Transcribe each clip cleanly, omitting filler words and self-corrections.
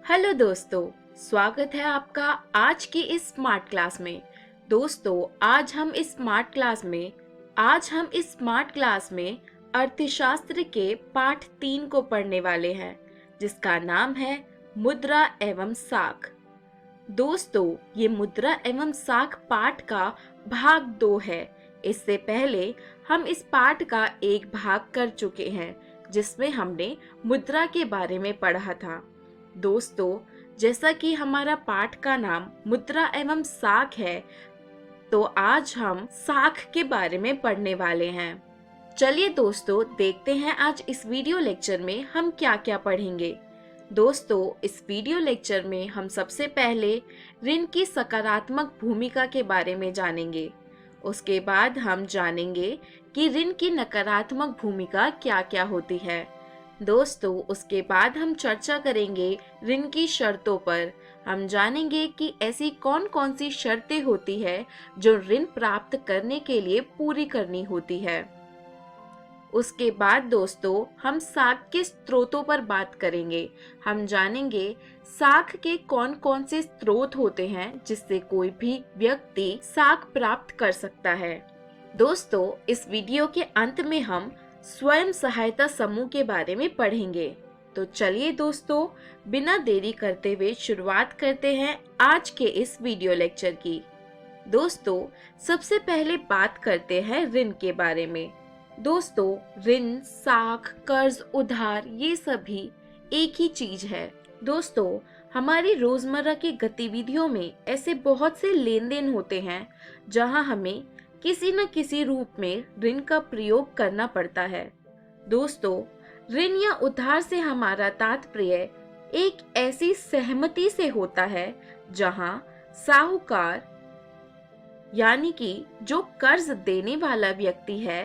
Hello दोस्तों, स्वागत है आपका आज की इस स्मार्ट क्लास में। दोस्तों, आज हम इस स्मार्ट क्लास में अर्थशास्त्र के पाठ 3 को पढ़ने वाले हैं, जिसका नाम है मुद्रा एवं साख। दोस्तों, ये मुद्रा एवं साख पाठ का भाग 2 है। इससे पहले हम इस पाठ का एक भाग कर चुके हैं, जिसमें हमने मुद्रा के बारे में पढ़ा था। दोस्तों, जैसा कि हमारा पाठ का नाम मुद्रा एवं साख है, तो आज हम साख के बारे में पढ़ने वाले हैं। चलिए दोस्तों, देखते हैं आज इस वीडियो लेक्चर में हम क्या क्या पढ़ेंगे। दोस्तों, इस वीडियो लेक्चर में हम सबसे पहले ऋण की सकारात्मक भूमिका के बारे में जानेंगे। उसके बाद हम जानेंगे कि ऋण की नकारात्मक भूमिका क्या क्या होती है। दोस्तों, उसके बाद हम चर्चा करेंगे ऋण की शर्तों पर। हम जानेंगे कि ऐसी कौन कौन सी शर्तें होती है जो ऋण प्राप्त करने के लिए पूरी करनी होती है। उसके बाद दोस्तों, हम साख के स्रोतों पर बात करेंगे। हम जानेंगे साख के कौन कौन से स्रोत होते हैं जिससे कोई भी व्यक्ति साख प्राप्त कर सकता है। दोस्तों, इस वीडियो के अंत में हम स्वयं सहायता समूह के बारे में पढ़ेंगे। तो चलिए दोस्तों, बिना देरी करते हुए शुरुआत करते हैं आज के इस वीडियो लेक्चर की। दोस्तों, सबसे पहले बात करते हैं ऋण के बारे में। दोस्तों, ऋण, साख, कर्ज, उधार ये सभी एक ही चीज है। दोस्तों, हमारी रोजमर्रा की गतिविधियों में ऐसे बहुत से लेन देन होते हैं जहां हमें किसी न किसी रूप में ऋण का प्रयोग करना पड़ता है। दोस्तों, ऋण या उधार से हमारा तात्पर्य एक ऐसी सहमति से होता है जहां साहूकार यानी कि जो कर्ज देने वाला व्यक्ति है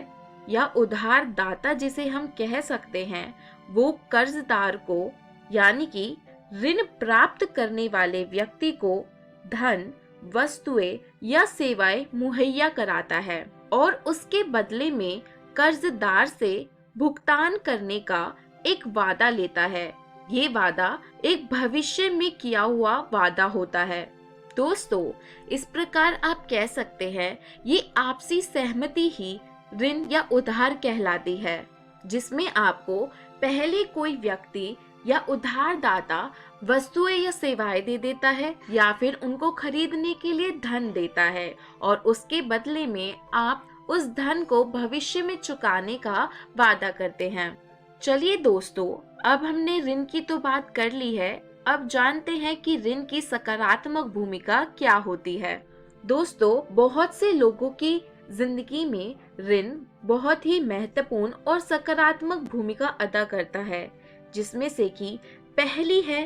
या उधार दाता जिसे हम कह सकते हैं, वो कर्जदार को यानी कि ऋण प्राप्त करने वाले व्यक्ति को धन, वस्तुएं या सेवाएं मुहैया कराता है और उसके बदले में कर्जदार से भुगतान करने का एक वादा लेता है। ये वादा एक भविष्य में किया हुआ वादा होता है। दोस्तों, इस प्रकार आप कह सकते हैं ये आपसी सहमति ही ऋण या उधार कहलाती है, जिसमें आपको पहले कोई व्यक्ति या उधारदाता वस्तुएं या सेवाएं दे देता है या फिर उनको खरीदने के लिए धन देता है और उसके बदले में आप उस धन को भविष्य में चुकाने का वादा करते हैं। चलिए दोस्तों, अब हमने ऋण की तो बात कर ली है, अब जानते हैं कि ऋण की सकारात्मक भूमिका क्या होती है। दोस्तों, बहुत से लोगों की जिंदगी में ऋण बहुत ही महत्वपूर्ण और सकारात्मक भूमिका अदा करता है, जिसमें से कि पहली है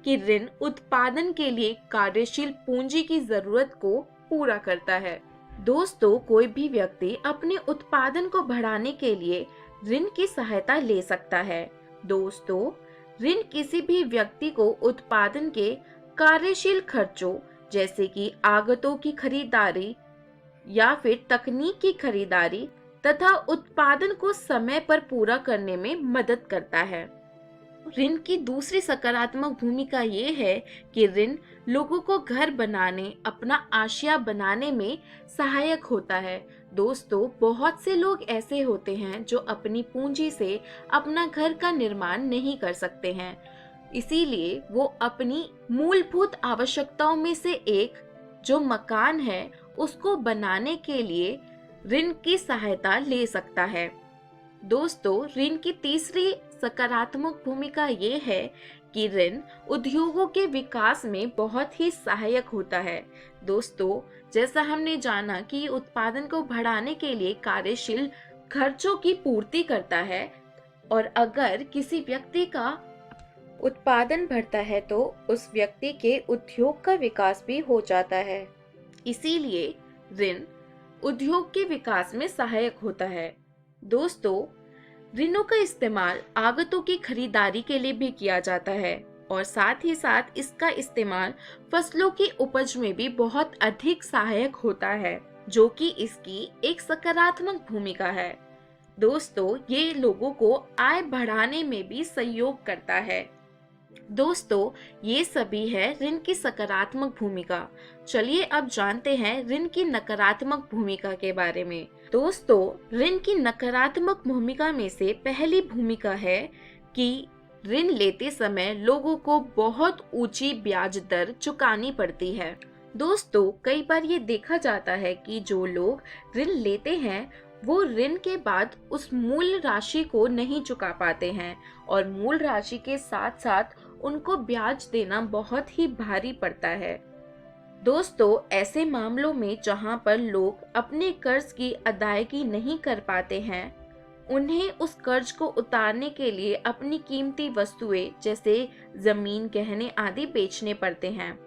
कि ऋण उत्पादन के लिए कार्यशील पूंजी की जरूरत को पूरा करता है। दोस्तों, कोई भी व्यक्ति अपने उत्पादन को बढ़ाने के लिए ऋण की सहायता ले सकता है। दोस्तों, ऋण किसी भी व्यक्ति को उत्पादन के कार्यशील खर्चों जैसे कि आगतों की खरीदारी या फिर तकनीक की खरीदारी तथा उत्पादन को समय पर पूरा करने में मदद करता है। ऋण की दूसरी सकारात्मक भूमिका ये है कि ऋण लोगों को घर बनाने, अपना आशिया बनाने में सहायक होता है। दोस्तों, बहुत से लोग ऐसे होते हैं जो अपनी पूंजी से अपना घर का निर्माण नहीं कर सकते हैं, इसीलिए वो अपनी मूलभूत आवश्यकताओं में से एक जो मकान है उसको बनाने के लिए ऋण की सहायता ले सकता है। दोस्तों, ऋण की तीसरी सकारात्मक भूमिका ये है कि ऋण उद्योगों के विकास में बहुत ही सहायक होता है। दोस्तों, जैसा हमने जाना कि उत्पादन को बढ़ाने के लिए कार्यशील खर्चों की पूर्ति करता है और अगर किसी व्यक्ति का उत्पादन बढ़ता है तो उस व्यक्ति के उद्योग का विकास भी हो जाता है। इसीलिए ऋण उद्योग के विकास में सहायक होता है। दोस्तों, ऋणों का इस्तेमाल आगतों की खरीदारी के लिए भी किया जाता है और साथ ही साथ इसका इस्तेमाल फसलों की उपज में भी बहुत अधिक सहायक होता है, जो कि इसकी एक सकारात्मक भूमिका है। दोस्तों, ये लोगों को आय बढ़ाने में भी सहयोग करता है। दोस्तों, ये सभी है ऋण की सकारात्मक भूमिका। चलिए अब जानते हैं ऋण की नकारात्मक भूमिका के बारे में। दोस्तों, ऋण की नकारात्मक भूमिका में से पहली भूमिका है कि ऋण लेते समय लोगों को बहुत ऊंची ब्याज दर चुकानी पड़ती है। दोस्तों, कई बार ये देखा जाता है कि जो लोग ऋण लेते हैं वो ऋण के बाद उस मूल राशि को नहीं चुका पाते हैं और मूल राशि के साथ साथ उनको ब्याज देना बहुत ही भारी पड़ता है। दोस्तों, ऐसे मामलों में जहां पर लोग अपने कर्ज की अदायगी नहीं कर पाते हैं, उन्हें उस कर्ज को उतारने के लिए अपनी कीमती वस्तुएं जैसे जमीन, गहने आदि बेचने पड़ते हैं।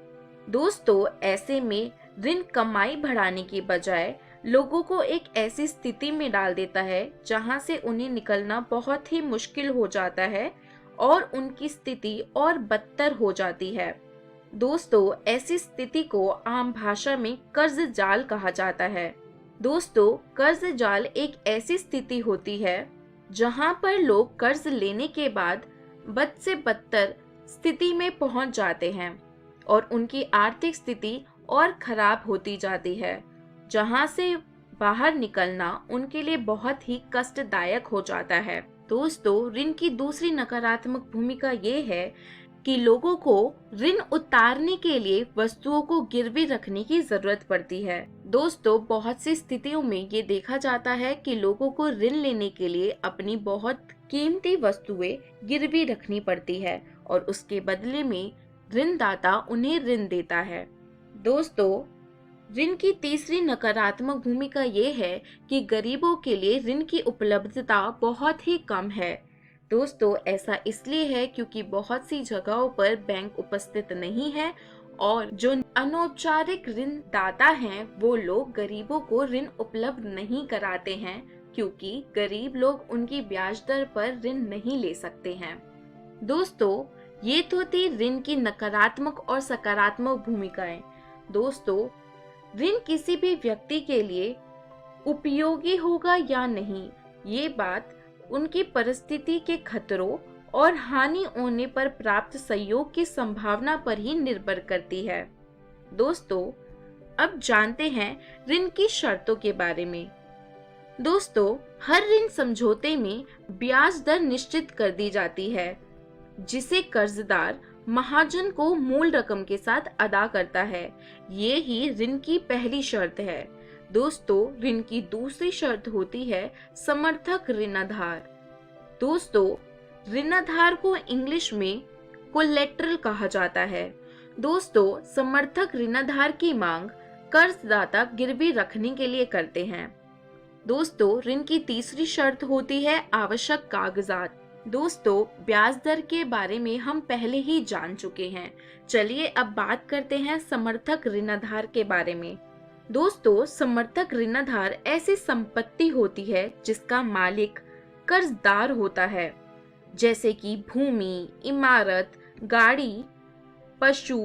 दोस्तों, ऐसे में ऋण कमाई बढ़ाने की बजाय लोगों को एक ऐसी स्थिति में डाल देता है जहां से उन्हें निकलना बहुत ही मुश्किल हो जाता है और उनकी स्थिति और बदतर हो जाती है। दोस्तों, ऐसी स्थिति को आम भाषा में कर्ज जाल कहा जाता है। दोस्तों, कर्ज जाल एक ऐसी स्थिति होती है जहां पर लोग कर्ज लेने के बाद बद से बदतर स्थिति में पहुंच जाते हैं और उनकी आर्थिक स्थिति और खराब होती जाती है, जहां से बाहर निकलना उनके लिए बहुत ही कष्टदायक हो जाता है। दोस्तों, ऋण की दूसरी नकारात्मक भूमिका ये है कि लोगों को ऋण उतारने के लिए वस्तुओं को गिरवी रखने की जरूरत पड़ती है। दोस्तों, बहुत सी स्थितियों में ये देखा जाता है कि लोगों को ऋण लेने के लिए अपनी बहुत कीमती वस्तुएं गिरवी रखनी पड़ती है और उसके बदले में ऋणदाता उन्हें ऋण देता है। दोस्तों, ऋण की तीसरी नकारात्मक भूमिका ये है कि गरीबों के लिए ऋण की उपलब्धता बहुत ही कम है। दोस्तों, ऐसा इसलिए है क्योंकि बहुत सी जगहों पर बैंक उपस्थित नहीं है और जो अनौपचारिक ऋणदाता हैं वो लोग गरीबों को ऋण उपलब्ध नहीं कराते हैं क्योंकि गरीब लोग उनकी ब्याज दर पर ऋण नहीं ले सकते हैं। दोस्तों, ये तो थी ऋण की नकारात्मक और सकारात्मक भूमिकाएं। दोस्तों, ऋण किसी भी व्यक्ति के लिए उपयोगी होगा या नहीं, ये बात उनकी परिस्थिति के खतरों और हानि होने पर प्राप्त सहयोग की संभावना पर ही निर्भर करती है। दोस्तों, अब जानते हैं ऋण की शर्तों के बारे में। दोस्तों, हर ऋण समझौते में ब्याज दर निश्चित कर दी जाती है जिसे कर्जदार महाजन को मूल रकम के साथ अदा करता है। ये ही ऋण की पहली शर्त है। दोस्तों, ऋण की दूसरी शर्त होती है समर्थक ऋणाधार। दोस्तों, ऋणाधार को इंग्लिश में कोलेटरल कहा जाता है। दोस्तों, समर्थक ऋणाधार की मांग कर्जदाता गिरवी रखने के लिए करते हैं। दोस्तों, ऋण की तीसरी शर्त होती है आवश्यक कागजात। दोस्तों, ब्याज दर के बारे में हम पहले ही जान चुके हैं। चलिए अब बात करते हैं समर्थक ऋणाधार के बारे में। दोस्तों, समर्थक ऋणाधार ऐसी संपत्ति होती है जिसका मालिक कर्जदार होता है, जैसे कि भूमि, इमारत, गाड़ी, पशु,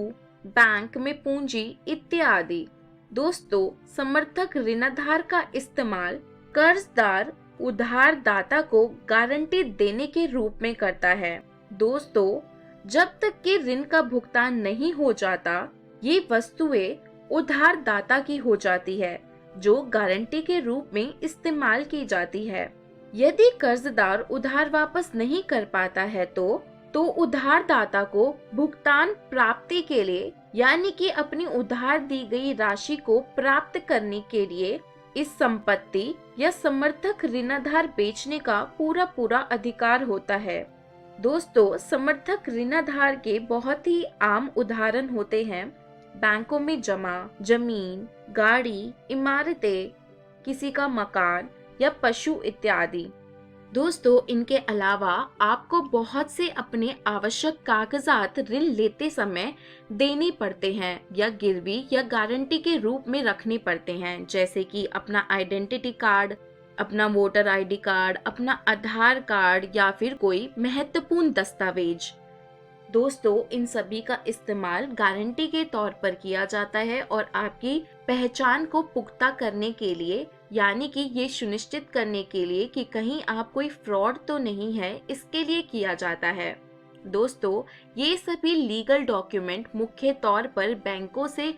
बैंक में पूंजी इत्यादि। दोस्तों, समर्थक ऋणाधार का इस्तेमाल कर्जदार उधारदाता को गारंटी देने के रूप में करता है। दोस्तों, जब तक कि ऋण का भुगतान नहीं हो जाता, ये वस्तुएं उधारदाता की हो जाती है जो गारंटी के रूप में इस्तेमाल की जाती है। यदि कर्जदार उधार वापस नहीं कर पाता है तो उधारदाता को भुगतान प्राप्ति के लिए यानी कि अपनी उधार दी गई राशि को प्राप्त करने के लिए इस संपत्ति या समर्थक ऋणाधार बेचने का पूरा अधिकार होता है। दोस्तों, समर्थक ऋणाधार के बहुत ही आम उदाहरण होते हैं बैंकों में जमा जमीन, गाड़ी, इमारतें, किसी का मकान या पशु इत्यादि। दोस्तों, इनके अलावा आपको बहुत से अपने आवश्यक कागजात ऋण लेते समय देने पड़ते हैं या गिरवी या गारंटी के रूप में रखने पड़ते हैं, जैसे कि अपना आइडेंटिटी कार्ड, अपना वोटर आईडी कार्ड, अपना आधार कार्ड या फिर कोई महत्वपूर्ण दस्तावेज। दोस्तों, इन सभी का इस्तेमाल गारंटी के तौर पर किया जाता है और आपकी पहचान को पुख्ता करने के लिए, यानी कि ये सुनिश्चित करने के लिए कि कहीं आप कोई फ्रॉड तो नहीं है, इसके लिए किया जाता है। दोस्तों, ये सभी लीगल डॉक्यूमेंट मुख्य तौर पर बैंकों से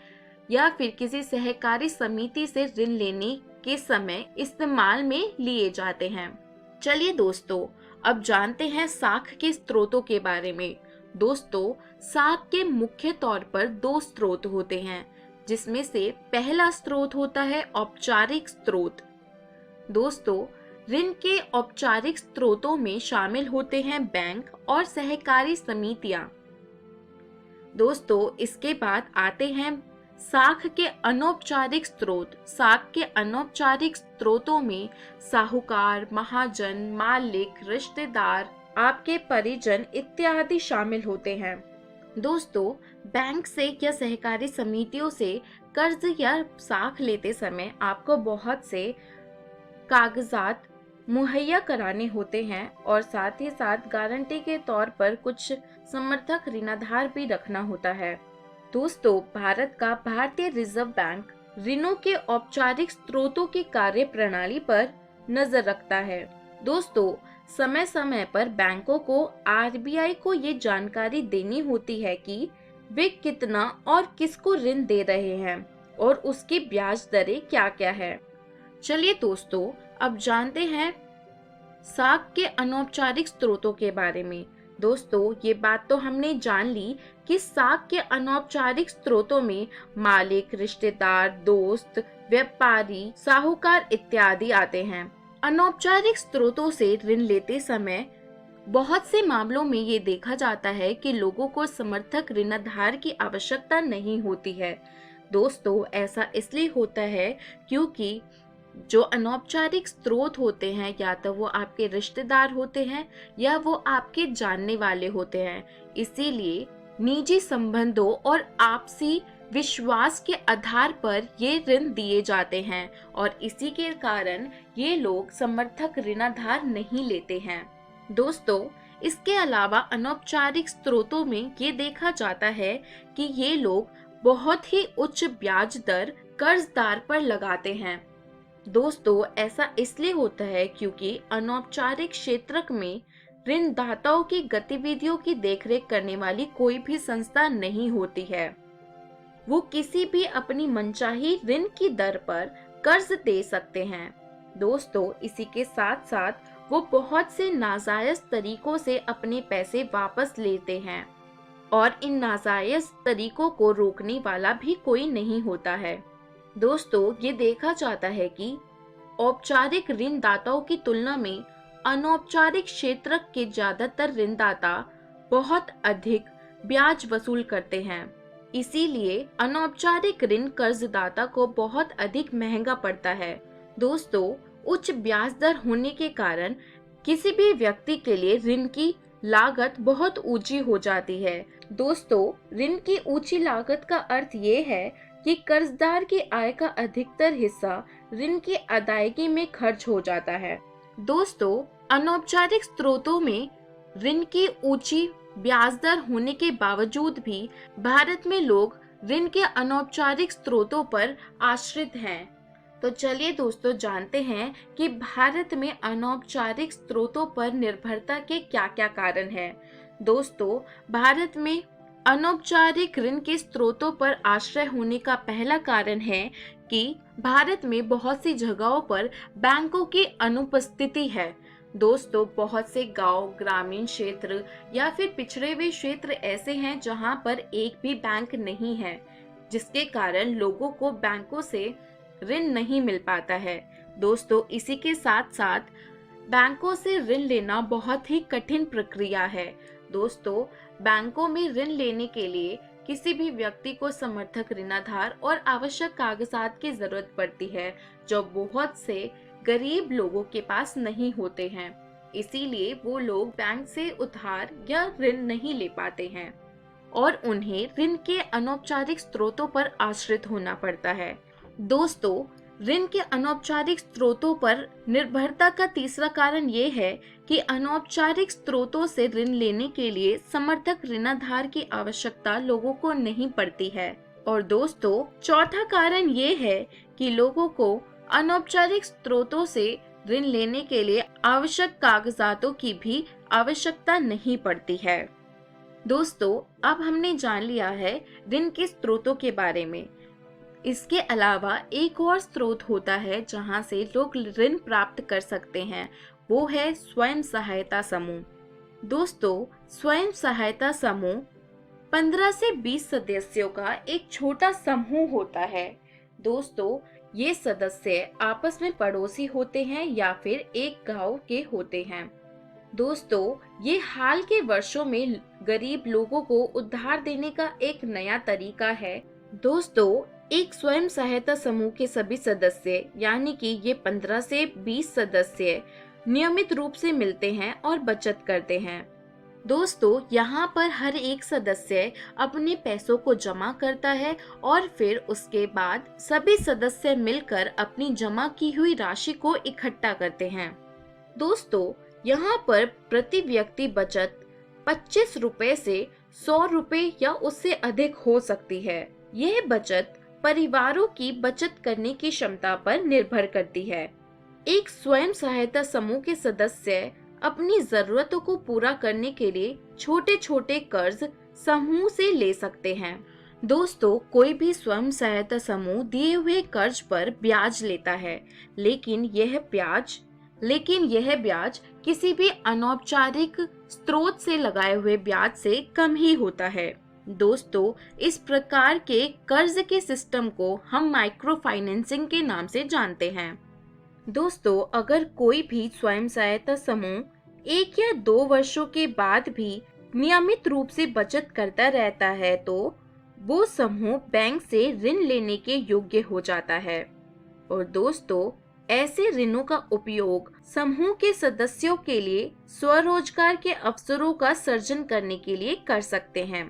या फिर किसी सहकारी समिति से ऋण लेने के समय इस्तेमाल में लिए जाते हैं। चलिए दोस्तों, अब जानते हैं साख के स्रोतों के बारे में। दोस्तों, साख के मुख्य तौर पर 2 स्रोत होते हैं, जिसमें से पहला स्रोत होता है औपचारिक स्रोत। दोस्तों, ऋण के औपचारिक स्रोतों में शामिल होते हैं बैंक और सहकारी समितियां। दोस्तों, इसके बाद आते हैं साख के अनौपचारिक स्रोत। साख के अनौपचारिक स्रोतों में साहूकार, महाजन, मालिक, रिश्तेदार, आपके परिजन इत्यादि शामिल होते हैं। दोस्तों, बैंक से या सहकारी समितियों से कर्ज या साख लेते समय आपको बहुत से कागजात मुहैया कराने होते हैं और साथ ही साथ गारंटी के तौर पर कुछ समर्थक ऋणाधार भी रखना होता है। दोस्तों, भारत का भारतीय रिजर्व बैंक ऋणों के औपचारिक स्रोतों की कार्य प्रणाली पर नजर रखता है। दोस्तों, समय समय पर बैंकों को आरबीआई को ये जानकारी देनी होती है कि वे कितना और किसको ऋण दे रहे हैं और उसकी ब्याज दरें क्या क्या है। चलिए दोस्तों, अब जानते हैं साख के अनौपचारिक स्रोतों के बारे में। दोस्तों, ये बात तो हमने जान ली कि साख के अनौपचारिक स्रोतों में मालिक, रिश्तेदार, दोस्त, व्यापारी, साहूकार इत्यादि आते हैं। अनौपचारिक स्रोतों से ऋण लेते समय बहुत से मामलों में ये देखा जाता है कि लोगों को समर्थक ऋणाधार की आवश्यकता नहीं होती है। दोस्तों, ऐसा इसलिए होता है क्योंकि जो अनौपचारिक स्रोत होते हैं या तो वो आपके रिश्तेदार होते हैं या वो आपके जानने वाले होते हैं। इसीलिए निजी संबंधों और आपसी विश्वास के आधार पर ये ऋण दिए जाते हैं और इसी के कारण ये लोग समर्थक ऋणाधार नहीं लेते हैं। दोस्तों, इसके अलावा अनौपचारिक स्रोतों में ये देखा जाता है कि ये लोग बहुत ही उच्च ब्याज दर कर्जदार पर लगाते हैं। दोस्तों, ऐसा इसलिए होता है क्योंकि अनौपचारिक क्षेत्र में ऋणदाताओं की गतिविधियों की देखरेख करने वाली कोई भी संस्था नहीं होती है। वो किसी भी अपनी मनचाही ऋण की दर पर कर्ज दे सकते हैं। दोस्तों, इसी के साथ साथ वो बहुत से नाजायज तरीकों से अपने पैसे वापस लेते हैं और इन नाजायज तरीकों को रोकने वाला भी कोई नहीं होता है। दोस्तों, ये देखा जाता है कि औपचारिक ऋणदाताओं की तुलना में अनौपचारिक क्षेत्र के ज्यादातर ऋणदाता बहुत अधिक ब्याज वसूल करते हैं। इसीलिए अनौपचारिक ऋण कर्जदाता को बहुत अधिक महंगा पड़ता है। दोस्तों, उच्च ब्याज दर होने के कारण किसी भी व्यक्ति के लिए ऋण की लागत बहुत ऊंची हो जाती है। दोस्तों, ऋण की ऊंची लागत का अर्थ ये है कि कर्जदार की आय का अधिकतर हिस्सा ऋण की अदायगी में खर्च हो जाता है। दोस्तों, अनौपचारिक स्रोतों में ऋण की ऊंची ब्याज दर होने के बावजूद भी भारत में लोग ऋण के अनौपचारिक स्रोतों पर आश्रित हैं। तो चलिए दोस्तों, जानते हैं कि भारत में अनौपचारिक स्रोतों पर निर्भरता के क्या-क्या कारण हैं। दोस्तों, भारत में अनौपचारिक ऋण के स्रोतों पर आश्रय होने का पहला कारण है कि भारत में बहुत सी जगहों पर बैंकों की अनुपस्थिति है। दोस्तों, बहुत से गांव, ग्रामीण क्षेत्र या फिर पिछड़े हुए क्षेत्र ऐसे हैं जहां पर एक भी बैंक नहीं है, जिसके कारण लोगों को बैंकों से ऋण नहीं मिल पाता है। दोस्तों, इसी के साथ साथ बैंकों से ऋण लेना बहुत ही कठिन प्रक्रिया है। दोस्तों, बैंकों में ऋण लेने के लिए किसी भी व्यक्ति को समर्थक ऋणाधार और आवश्यक कागजात की जरूरत पड़ती है, जो बहुत से गरीब लोगों के पास नहीं होते हैं। इसीलिए वो लोग बैंक से उधार या ऋण नहीं ले पाते हैं और उन्हें ऋण के अनौपचारिक स्रोतों पर आश्रित होना पड़ता है। दोस्तों, ऋण के अनौपचारिक स्रोतों पर निर्भरता का तीसरा कारण ये है कि अनौपचारिक स्रोतों से ऋण लेने के लिए समर्थक ऋणाधार की आवश्यकता लोगों को नहीं पड़ती है। और दोस्तों, चौथा कारण ये है कि लोगों को अनौपचारिक स्रोतों से ऋण लेने के लिए आवश्यक कागजातों की भी आवश्यकता नहीं पड़ती है। दोस्तों, अब हमने जान लिया है ऋण के स्रोतों के बारे में। इसके अलावा एक और स्रोत होता है जहां से लोग ऋण प्राप्त कर सकते हैं, वो है स्वयं सहायता समूह। दोस्तों, स्वयं सहायता समूह 15 से 20 सदस्यों का एक छोटा समूह होता है। दोस्तों, ये सदस्य आपस में पड़ोसी होते हैं या फिर एक गांव के होते हैं। दोस्तों, ये हाल के वर्षों में गरीब लोगों को उधार देने का एक नया तरीका है। दोस्तों, एक स्वयं सहायता समूह के सभी सदस्य यानी कि ये 15 से 20 सदस्य नियमित रूप से मिलते हैं और बचत करते हैं। दोस्तों, यहाँ पर हर एक सदस्य अपने पैसों को जमा करता है और फिर उसके बाद सभी सदस्य मिलकर अपनी जमा की हुई राशि को इकट्ठा करते हैं। दोस्तों, यहाँ पर प्रति व्यक्ति बचत 25 रुपए से 100 रुपए या उससे अधिक हो सकती है। यह बचत परिवारों की बचत करने की क्षमता पर निर्भर करती है। एक स्वयं सहायता समूह के सदस्य अपनी जरूरतों को पूरा करने के लिए छोटे छोटे कर्ज समूह से ले सकते हैं। दोस्तों, कोई भी स्वयं सहायता समूह दिए हुए कर्ज पर ब्याज लेता है, लेकिन यह ब्याज किसी भी अनौपचारिक स्रोत से लगाए हुए ब्याज से कम ही होता है। दोस्तों, इस प्रकार के कर्ज के सिस्टम को हम माइक्रो फाइनेंसिंग के नाम से जानते हैं। दोस्तों, अगर कोई भी स्वयं सहायता समूह 1 या 2 वर्षों के बाद भी नियमित रूप से बचत करता रहता है तो वो समूह बैंक से ऋण लेने के योग्य हो जाता है। और दोस्तों, ऐसे ऋणों का उपयोग समूह के सदस्यों के लिए स्वरोजगार के अवसरों का सृजन करने के लिए कर सकते हैं।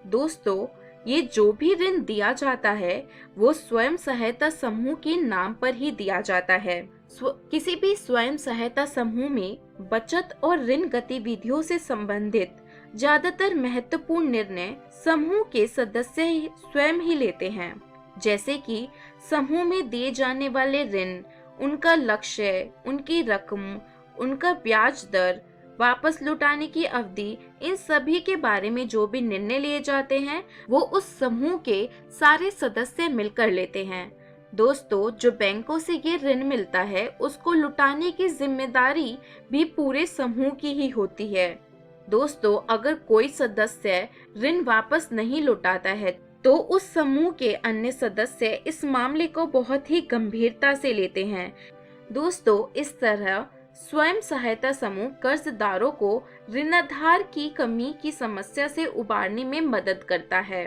दोस्तों, ये जो भी ऋण दिया जाता है वो स्वयं सहायता समूह के नाम पर ही दिया जाता है। किसी भी स्वयं सहायता समूह में बचत और ऋण गतिविधियों से संबंधित ज्यादातर महत्वपूर्ण निर्णय समूह के सदस्य स्वयं ही लेते हैं, जैसे कि समूह में दिए जाने वाले ऋण, उनका लक्ष्य, उनकी रकम, उनका ब्याज दर, वापस लौटाने की अवधि, इन सभी के बारे में जो भी निर्णय लिए जाते हैं वो उस समूह के सारे सदस्य मिलकर लेते हैं। दोस्तों, जो बैंकों से ये ऋण मिलता है उसको लौटाने की जिम्मेदारी भी पूरे समूह की ही होती है। दोस्तों, अगर कोई सदस्य ऋण वापस नहीं लौटाता है तो उस समूह के अन्य सदस्य इस मामले को बहुत ही गंभीरता से लेते हैं। दोस्तों, इस तरह स्वयं सहायता समूह कर्जदारों को ऋणाधार की कमी की समस्या से उबारने में मदद करता है।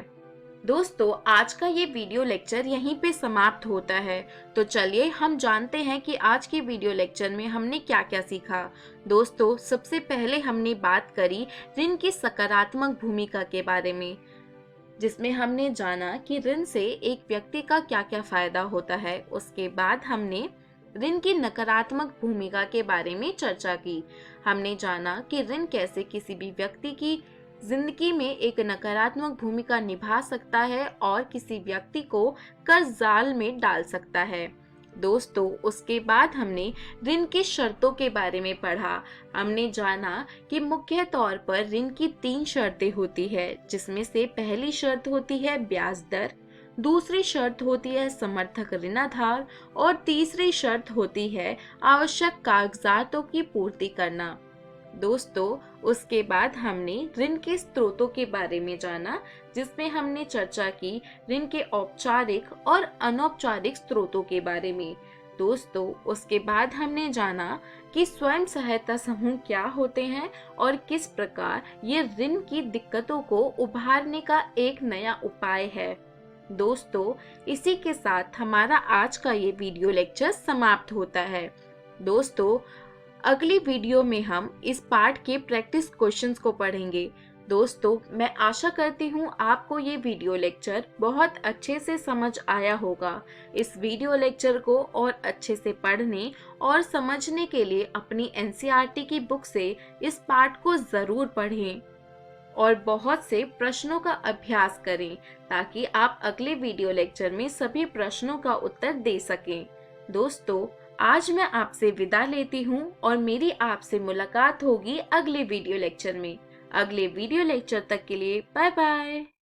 दोस्तों, आज का ये वीडियो लेक्चर यहीं पे समाप्त होता है। तो चलिए हम जानते हैं कि आज के वीडियो लेक्चर में हमने क्या क्या सीखा। दोस्तों, सबसे पहले हमने बात करी ऋण की सकारात्मक भूमिका के बारे में, जिसमें हमने जाना कि ऋण से एक व्यक्ति का क्या क्या फायदा होता है। उसके बाद हमने ऋण की नकारात्मक भूमिका के बारे में चर्चा की। हमने जाना कि ऋण कैसे किसी भी व्यक्ति की जिंदगी में एक नकारात्मक भूमिका निभा सकता है और किसी व्यक्ति को कर्ज जाल में डाल सकता है। दोस्तों, उसके बाद हमने ऋण की शर्तों के बारे में पढ़ा। हमने जाना कि मुख्य तौर पर ऋण की 3 शर्तें होती है, जिसमें से पहली शर्त होती है ब्याज दर, दूसरी शर्त होती है समर्थक ऋणाधार और तीसरी शर्त होती है आवश्यक कागजातों की पूर्ति करना। दोस्तों, उसके बाद हमने ऋण के स्रोतों के बारे में जाना, जिसमें हमने चर्चा की ऋण के औपचारिक और अनौपचारिक स्रोतों के बारे में। दोस्तों, उसके बाद हमने जाना कि स्वयं सहायता समूह क्या होते हैं और किस प्रकार ये ऋण की दिक्कतों को उभारने का एक नया उपाय है। दोस्तों, इसी के साथ हमारा आज का ये वीडियो लेक्चर समाप्त होता है। दोस्तों, अगली वीडियो में हम इस पार्ट के प्रैक्टिस क्वेश्चंस को पढ़ेंगे। दोस्तों, मैं आशा करती हूँ आपको ये वीडियो लेक्चर बहुत अच्छे से समझ आया होगा। इस वीडियो लेक्चर को और अच्छे से पढ़ने और समझने के लिए अपनी एनसीईआरटी की बुक से इस पार्ट को जरूर पढ़ें और बहुत से प्रश्नों का अभ्यास करें, ताकि आप अगले वीडियो लेक्चर में सभी प्रश्नों का उत्तर दे सकें। दोस्तों, आज मैं आपसे विदा लेती हूँ और मेरी आपसे मुलाकात होगी अगले वीडियो लेक्चर में। अगले वीडियो लेक्चर तक के लिए बाय बाय।